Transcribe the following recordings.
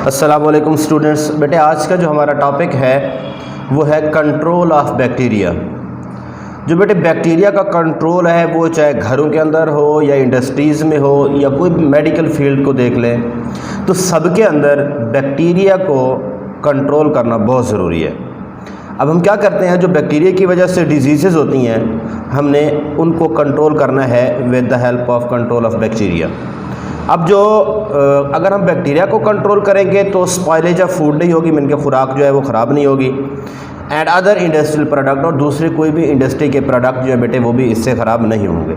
अस्सलामुअलैकुम स्टूडेंट्स। बेटे आज का जो हमारा टॉपिक है वो है कंट्रोल ऑफ बैक्टीरिया। जो बेटे बैक्टीरिया का कंट्रोल है वो चाहे घरों के अंदर हो या इंडस्ट्रीज़ में हो या कोई मेडिकल फील्ड को देख लें तो सबके अंदर बैक्टीरिया को कंट्रोल करना बहुत ज़रूरी है। अब हम क्या करते हैं, जो बैक्टीरिया की वजह से डिजीज़ होती हैं हमने उनको कंट्रोल करना है with the help of control of bacteria. अब जो अगर हम बैक्टीरिया को कंट्रोल करेंगे तो स्पॉइलेज ऑफ फूड नहीं होगी, इनकी खुराक जो है वो ख़राब नहीं होगी, एंड अदर इंडस्ट्रियल प्रोडक्ट और दूसरे कोई भी इंडस्ट्री के प्रोडक्ट जो है बेटे वो भी इससे ख़राब नहीं होंगे।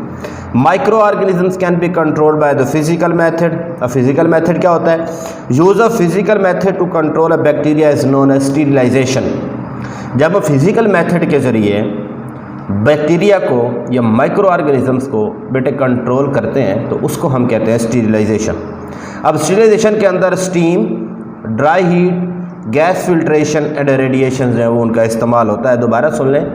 Micro organisms can be controlled by the physical method. अब फिजिकल मेथड क्या होता है? Use of physical method to control a bacteria is known as sterilisation. जब हम फिजिकल मेथड के ज़रिए बैक्टीरिया को या माइक्रो ऑर्गेनिजम्स को बेटे कंट्रोल करते हैं तो उसको हम कहते हैं स्टीरिलाइजेशन। अब स्टीरिलाइजेशन के अंदर steam, dry heat, gas filtration and radiation जो है वो उनका इस्तेमाल होता है। दोबारा सुन लें,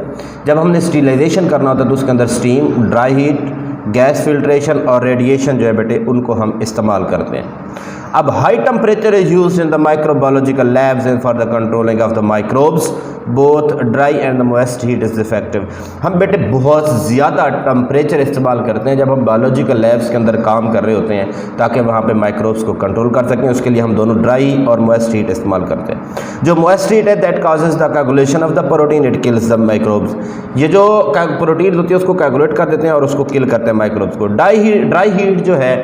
जब हमने स्टीरिलाइजेशन करना होता है तो उसके अंदर steam, dry heat, gas filtration और रेडिएशन जो है बेटे उनको हम इस्तेमाल करते हैं। अब high temperature is used in the microbiological labs and for the controlling of the microbes both dry and the moist heat is effective. हम बेटे बहुत ज़्यादा टेम्परेचर इस्तेमाल करते हैं जब हम बायोलॉजिकल लैब्स के अंदर काम कर रहे होते हैं ताकि वहाँ पे माइक्रोब्स को कंट्रोल कर सकें। उसके लिए हम दोनों ड्राई और मॉइस्ट हीट इस्तेमाल करते हैं। जो मॉइस्ट हीट है that causes the coagulation of the protein, it kills the microbes. ये जो प्रोटीन होती है उसको कोगुलेट कर देते हैं और उसको किल करते हैं माइक्रोब्स को। ड्राई हीट जो है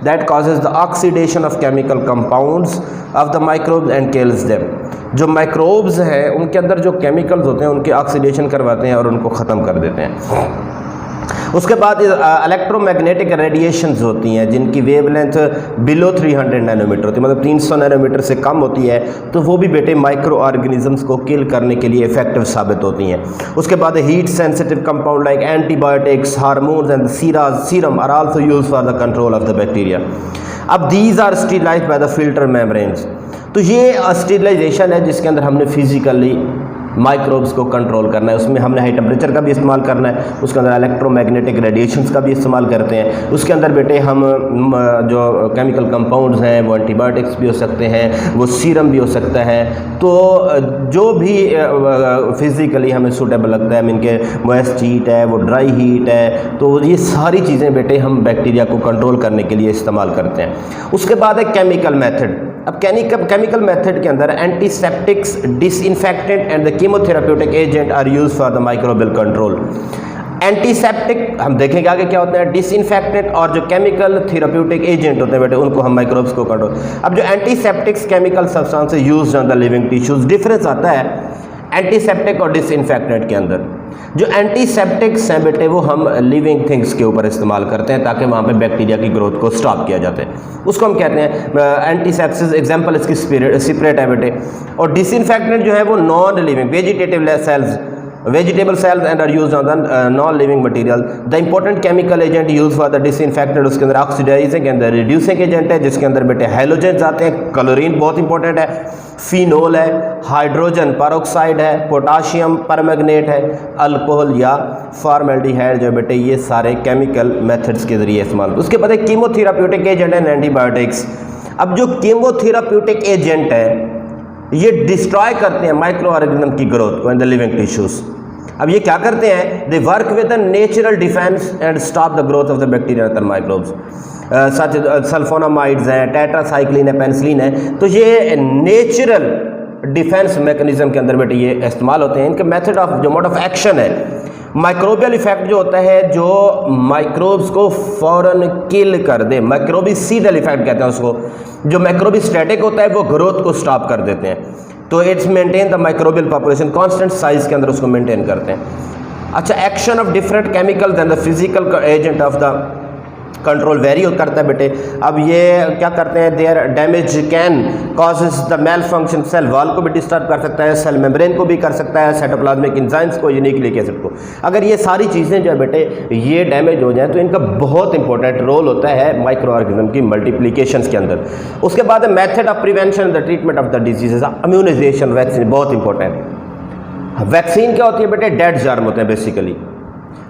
that causes the oxidation of chemical compounds of the microbes and kills them. जो माइक्रोब्स हैं उनके अंदर जो केमिकल्स होते हैं उनके ऑक्सीडेशन करवाते हैं और उनको ख़त्म कर देते हैं। उसके बाद इलेक्ट्रोमैग्नेटिक रेडिएशंस होती हैं जिनकी वेवलेंथ बिलो 300 नैनोमीटर होती है, मतलब 300 नैनोमीटर से कम होती है, तो वो भी बेटे माइक्रो ऑर्गेनिजम्स को किल करने के लिए इफेक्टिव साबित होती हैं। उसके बाद heat sensitive compound like antibiotics, hormones and serum are also used for the control of the bacteria. अब these are sterilised by the filter membranes. तो ये स्टीरिलाइजेशन है जिसके अंदर हमने फिजिकली माइक्रोब्स को कंट्रोल करना है। उसमें हमने हाई टेम्परेचर का भी इस्तेमाल करना है, उसके अंदर इलेक्ट्रोमैग्नेटिक रेडिएशंस का भी इस्तेमाल करते हैं। उसके अंदर बेटे हम जो केमिकल कंपाउंड्स हैं वो एंटीबायोटिक्स भी हो सकते हैं, वो सीरम भी हो सकता है। तो जो भी फिज़िकली हमें सूटेबल लगता है, इनके मॉइस्ट हीट है, वो ड्राई हीट है, तो ये सारी चीज़ें बेटे हम बैक्टीरिया को कंट्रोल करने के लिए इस्तेमाल करते हैं। उसके बाद है केमिकल मेथड। अब केमिकल मेथड के अंदर antiseptics, disinfectant and the chemotherapeutic agent are used for the microbial control. Antiseptic हम देखेंगे आगे क्या होते हैं, डिसइंफेक्टेंट और जो केमिकल थेराप्यूटिक एजेंट होते हैं बेटे उनको हम माइक्रोब्स को कंट्रोल। अब जो antiseptics chemical substances used on the living tissues, difference आता है एंटीसेप्टिक और डिसइंफेक्टेंट के अंदर। जो एंटीसेप्टिक्स हैं बेटे वो हम लिविंग थिंग्स के ऊपर इस्तेमाल करते हैं ताकि वहाँ पे बैक्टीरिया की ग्रोथ को स्टॉप किया जाता है, उसको हम कहते हैं एंटीसेप्सिस। एग्जांपल इसकी स्पिरिट है बेटे। और डिसइंफेक्टेंट जो है वो non living vegetable cells and are used on the non-living material. The important chemical agent used for the disinfectant उसके अंदर ऑक्सीडाइजिंग एंड रिड्यूसिंग एजेंट है जिसके अंदर बेटे हैलोजेंस आते हैं, क्लोरीन बहुत इंपॉर्टेंट है, फिनोल है, हाइड्रोजन पेरोक्साइड है, पोटाशियम परमैंगनेट है, अल्कोहल या फॉर्मल्डिहाइड जो बेटे ये सारे केमिकल मेथड्स के जरिए इस्तेमाल। उसके बाद कीमोथेराप्यूटिक एजेंट एंड एंटीबायोटिक्स। अब जो कीमोथेराप्यूटिक एजेंट है ये डिस्ट्रॉय करते हैं माइक्रो ऑर्गेनिज्म की ग्रोथ को इन द लिविंग टिश्यूज। अब ये क्या करते हैं? They work with the natural defence and stop the growth of the bacteria and microbes. Such sulphonamides हैं, टेट्रासाइक्लिन है, पेनिसिलिन है, तो ये नेचुरल डिफेंस मैकेनिज्म के अंदर बेटे ये इस्तेमाल होते हैं। इनके मेथड ऑफ जो मोड ऑफ एक्शन है, माइक्रोबियल इफेक्ट जो होता है जो माइक्रोब्स को फौरन किल कर दे, माइक्रोबिसीडल इफेक्ट कहते हैं उसको। जो माइक्रोबिस्टैटिक होता है वो ग्रोथ को स्टॉप कर देते हैं, तो its maintain the microbial population, constant size के अंदर उसको मेंटेन करते हैं। अच्छा, action of different chemicals and the physical agent of the control vary करता है बेटे। अब ये क्या करते हैं? There damage can causes the malfunction, cell wall को भी डिस्टर्ब कर सकता है, सेल मेम्ब्रेन को भी कर सकता है, साइटोप्लाज्मिक एंजाइम्स को, यूनिक्लिक एसिड को। अगर ये सारी चीज़ें जो है बेटे ये डैमेज हो जाए तो इनका बहुत इंपॉर्टेंट रोल होता है माइक्रो ऑर्गेनिज्म की मल्टीप्लिकेशन के अंदर। उसके बाद method of prevention the treatment of the diseases, immunisation, vaccine बहुत इंपॉर्टेंट। वैक्सीन क्या होती है बेटे? डेड जर्म होते हैं बेसिकली।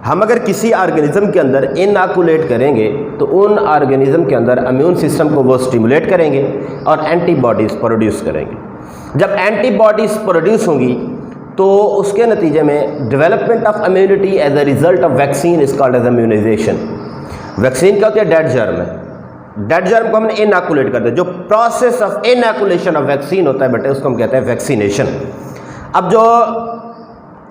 हम अगर किसी ऑर्गेनिज्म के अंदर इनएकुलेट करेंगे तो उन ऑर्गेनिज्म के अंदर इम्यून सिस्टम को वो स्टिमुलेट करेंगे और एंटीबॉडीज़ प्रोड्यूस करेंगे। जब एंटीबॉडीज़ प्रोड्यूस होंगी तो उसके नतीजे में development of immunity as a result of vaccine is called as immunisation. Vaccine क्या होती है? डेड जर्म है। डेड जर्म को हमने इनएकुलेट करते हैं। जो process of inoculation of vaccine होता है बेटे उसको हम कहते हैं वैक्सीनेशन। अब जो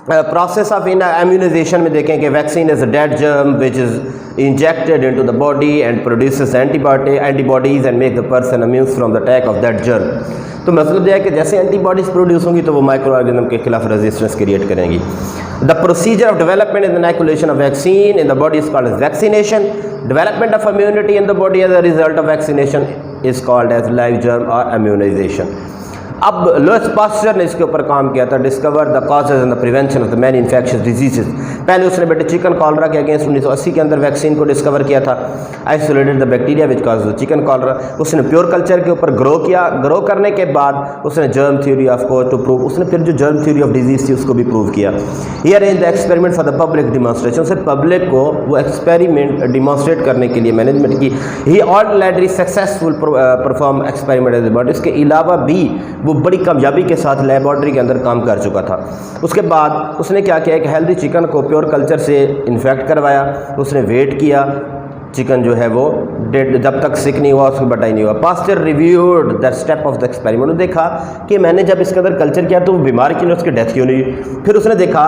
प्रोसेस ऑफ इम्यूनाइजेशन में देखें कि vaccine is a dead germ which is injected into the body and produces antibodies and make the person immune from the attack of that germ. तो मतलब यह है कि जैसे एंटीबॉडीज़ प्रोड्यूस होंगी तो वो माइक्रो ऑर्गेनिज्म के खिलाफ रेजिस्टेंस क्रिएट करेंगी। The procedure of development in the inoculation of vaccine in the body is called as vaccination. Development of immunity in the body as a result of vaccination is called as live germ और immunisation. अब Louis Pasteur ने इसके ऊपर काम किया था, discover the causes and the prevention of the many infectious diseases. पहले उसने बेटे चिकन कॉलरा के अगेंस्ट 1980 के अंदर वैक्सीन को डिस्कवर किया था। Isolated the bacteria which cause the chicken cholera. उसने प्योर कल्चर के ऊपर ग्रो किया। ग्रो करने के बाद उसने germ theory of course to prove, उसने फिर जो जर्म थ्योरी ऑफ डिजीज थी उसको भी प्रूव किया। Here in the experiment for the public demonstration, उसने पब्लिक को वो एक्सपेरिमेंट डिमॉन्स्ट्रेट करने के लिए मैनेजमेंट की। He already successful perform experiment, but इसके अलावा भी वो बड़ी कामयाबी के साथ लेबॉर्ट्री के अंदर काम कर चुका था। उसके बाद उसने क्या किया कि हेल्दी चिकन को प्योर कल्चर से इन्फेक्ट करवाया। उसने वेट किया, चिकन जो है वो डेड जब तक सिक नहीं हुआ उसको बटा ही नहीं हुआ। Pasteur reviewed the step of the experiment. उसने देखा कि मैंने जब इसके अंदर कल्चर किया तो वो बीमार क्यों नहीं, उसकी डेथ क्यों नहीं। फिर उसने देखा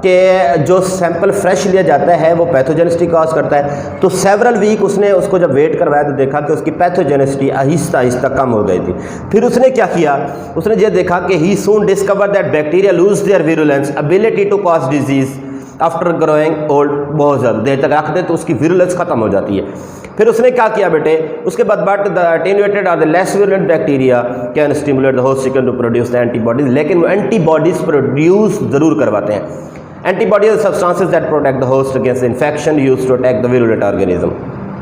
कि जो सैंपल फ्रेश लिया जाता है वो पैथोजेनिसिटी कॉज करता है। तो सेवरल वीक उसने उसको जब वेट करवाया तो देखा कि उसकी पैथोजेनिसिटी आहिस्ता आहिस्ता कम हो गई थी। फिर उसने क्या किया, उसने ये देखा कि he soon discover that bacteria lose their virulence ability to cause disease after growing old. बहुत ज़्यादा देर तक रखते तो उसकी विरुलेंस खत्म हो जाती है। फिर उसने क्या किया बेटे, उसके बाद बट द अटेन्यूएटेड और the less virulent bacteria can stimulate the host chicken to produce the antibodies. लेकिन वो एंटीबॉडीज प्रोड्यूस जरूर करवाते हैं। Antibodies substances that protect the host against infection used to attack the virulent organism.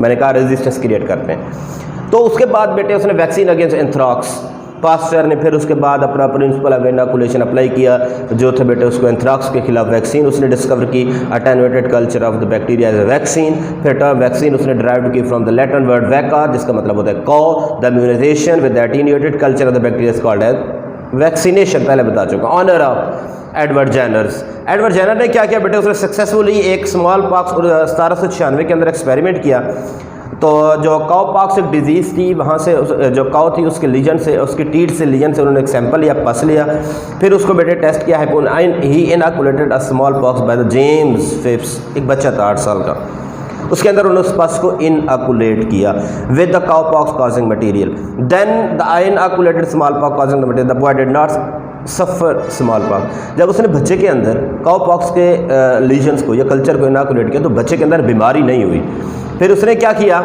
मैंने कहा resistance create करते हैं। तो उसके बाद बेटे उसने वैक्सीन अगेंस्ट एंथ्राक्स, पास्चर ने फिर उसके बाद अपना प्रिंसिपल ऑफ इनोकुलेशन अप्लाई किया जो थे बेटे उसको एंथ्राक्स के खिलाफ वैक्सीन उसने डिस्कवर की। Attenuated culture of the bacteria as a vaccine. फिर टर्म वैक्सीन उसने डिराइव्ड की from the Latin word vacca जिसका मतलब होता है cow. The immunisation with the attenuated culture of the bacteria is called as vaccination. पहले बता चुका। Honour of Edward Jenner's. Edward Jenner ने क्या किया बेटे, उसने सक्सेसफुली एक स्मॉल पॉक्स 1796 के अंदर एक्सपेरिमेंट किया। तो जो काउ पॉक्स एक डिजीज़ थी वहाँ से जो काउ थी उसके लीजन से, उसकी टीट से लीजन से उन्होंने एक सैंपल लिया, पस लिया। फिर उसको बेटे टेस्ट किया। He inoculated a smallpox by the James Phipps. एक बच्चा था 8 साल का। उसके अंदर उन्होंने उस पस को इनओकुलेट किया with the cowpox causing material. Then the inoculated smallpox causing the material, the boy did not suffer smallpox. जब उसने बच्चे के अंदर काउ पॉक्स के लीजन्स को या कल्चर को इनोकुलेट किया तो बच्चे के अंदर बीमारी नहीं हुई। फिर उसने क्या किया,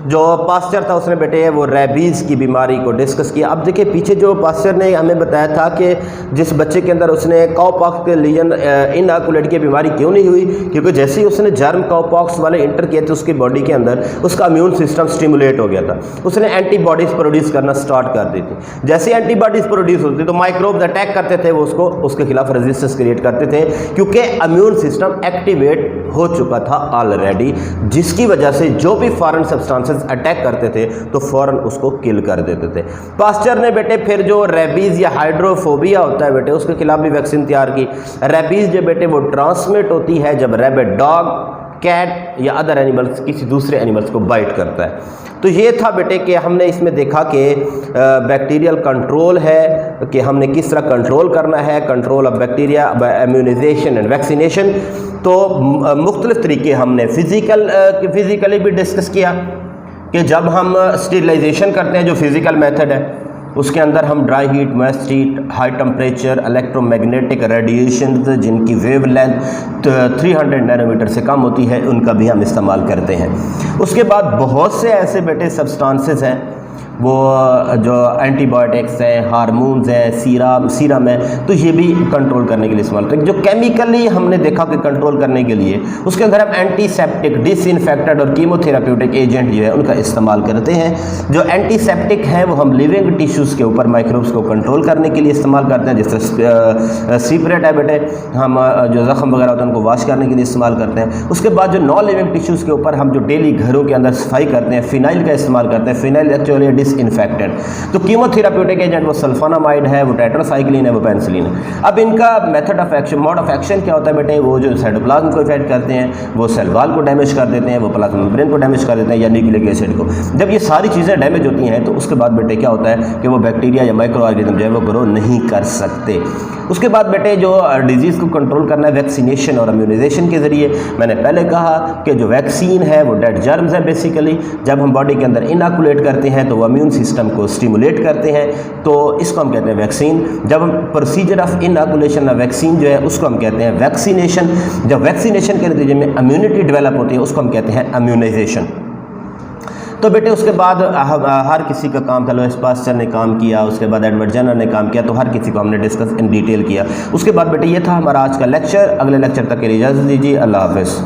जो पास्चर था उसने बेटे वो रेबीज़ की बीमारी को डिस्कस किया। अब देखिए पीछे जो पास्चर ने हमें बताया था कि जिस बच्चे के अंदर उसने काउपॉक्स के लीजन इनओकुलेट की बीमारी क्यों नहीं हुई, क्योंकि जैसे ही उसने जर्म काउपॉक्स वाले इंटर किए थे उसकी बॉडी के अंदर उसका इम्यून सिस्टम स्टिमुलेट हो गया था। उसने एंटीबॉडीज़ प्रोड्यूस करना स्टार्ट कर दी थी। जैसे एंटीबॉडीज़ प्रोड्यूस होती तो माइक्रोब्स अटैक करते थे, वो उसको उसके खिलाफ रेजिस्टेंस क्रिएट करते थे क्योंकि इम्यून सिस्टम एक्टिवेट हो चुका था ऑलरेडी, जिसकी वजह से जो भी फॉरेन सब्सटेंसेस अटैक करते थे तो फौरन उसको किल कर देते थे। पास्चर ने बेटे फिर जो रेबीज़ या हाइड्रोफोबिया होता है बेटे उसके खिलाफ भी वैक्सीन तैयार की। रेबीज़ जो बेटे वो ट्रांसमिट होती है जब रैबिट डॉग, कैट या अदर एनिमल्स किसी दूसरे एनिमल्स को बाइट करता है। तो ये था बेटे कि हमने इसमें देखा कि बैक्टीरियल कंट्रोल है कि हमने किस तरह कंट्रोल करना है, control of bacteria by immunisation and vaccination. तो मुख्तलिफ तरीके हमने फिज़िकली भी डिस्कस किया कि जब हम स्टेरिलाइजेशन करते हैं जो फिज़िकल मेथड है उसके अंदर हम dry heat, moist heat, high temperature, electromagnetic radiation जिनकी वेवलेंथ 300 नैनोमीटर से कम होती है उनका भी हम इस्तेमाल करते हैं। उसके बाद बहुत से ऐसे बेटे सब्सटेंसेस हैं वो जो एंटीबायोटिक्स हैं, हार्मोन्स हैं, सीरम है, तो ये भी कंट्रोल करने के लिए इस्तेमाल करते हैं। जो केमिकली हमने देखा कि कंट्रोल करने के लिए उसके अंदर हम एंटीसेप्टिक, डिसइंफेक्टेंट और कीमोथेराप्यूटिक एजेंट जो है उनका इस्तेमाल करते हैं। जो एंटीसेप्टिक है वो हम लिविंग टिश्यूज़ के ऊपर माइक्रोब्स को कंट्रोल करने के लिए इस्तेमाल करते हैं, जिस तरह सीपरेट है बेटे, हम जो ज़ख्म वगैरह होता है उनको वॉश करने के लिए इस्तेमाल करते हैं। उसके बाद जो नॉन लिविंग टिश्यूज़ के ऊपर हम जो डेली घरों के अंदर सफाई करते हैं, फिनाइल का इस्तेमाल करते हैं। Phenyl actually disinfectant. तो कीमोथेराप्यूटिक एजेंट वो सल्फोनामाइड है, वो टेट्रासाइक्लिन है, वो पेनिसिलिन है। अब इनका method of action, mode of action क्या होता है बेटे? वो जो साइटोप्लाज्म को इफेक्ट करते हैं, वो सेल वॉल को डैमेज कर देते हैं, वो प्लाज्मा मेम्ब्रेन को डैमेज कर देते हैं या न्यूक्लिक एसिड को। जब ये सारी चीज़ें डैमेज होती हैं तो उसके बाद बेटे क्या होता है कि वो बैक्टीरिया या माइक्रो ऑर्गेनिज्म जो है वो ग्रो नहीं कर सकते। उसके बाद बेटे जो डिजीज़ को कंट्रोल करना है वैक्सीनेशन और इम्यूनाइजेशन के ज़रिए। मैंने पहले कहा कि जो वैक्सीन है वो डेड जर्म्स है बेसिकली। जब हम बॉडी के अंदर इनोकुलेट करते हैं तो वो इम्यून सिस्टम को स्टिमुलेट करते हैं, तो इसको हम कहते हैं वैक्सीन। जब हम procedure of inoculation of vaccine जो है उसको हम कहते हैं वैक्सीनेशन। जब वैक्सीनेशन के नतीजे में इम्यूनिटी डेवलप होती है उसको हम कहते हैं इम्यूनाइजेशन। तो बेटे उसके बाद हर किसी का काम था, लुईस पास्चर ने काम किया, उसके बाद एडवर्ड जेनर ने काम किया, तो हर किसी को हमने डिस्कस इन डिटेल किया। उसके बाद बेटे ये था हमारा आज का लेक्चर। अगले लेक्चर तक के लिए इजाज़त दीजिए। अल्लाह हाफ़िज़।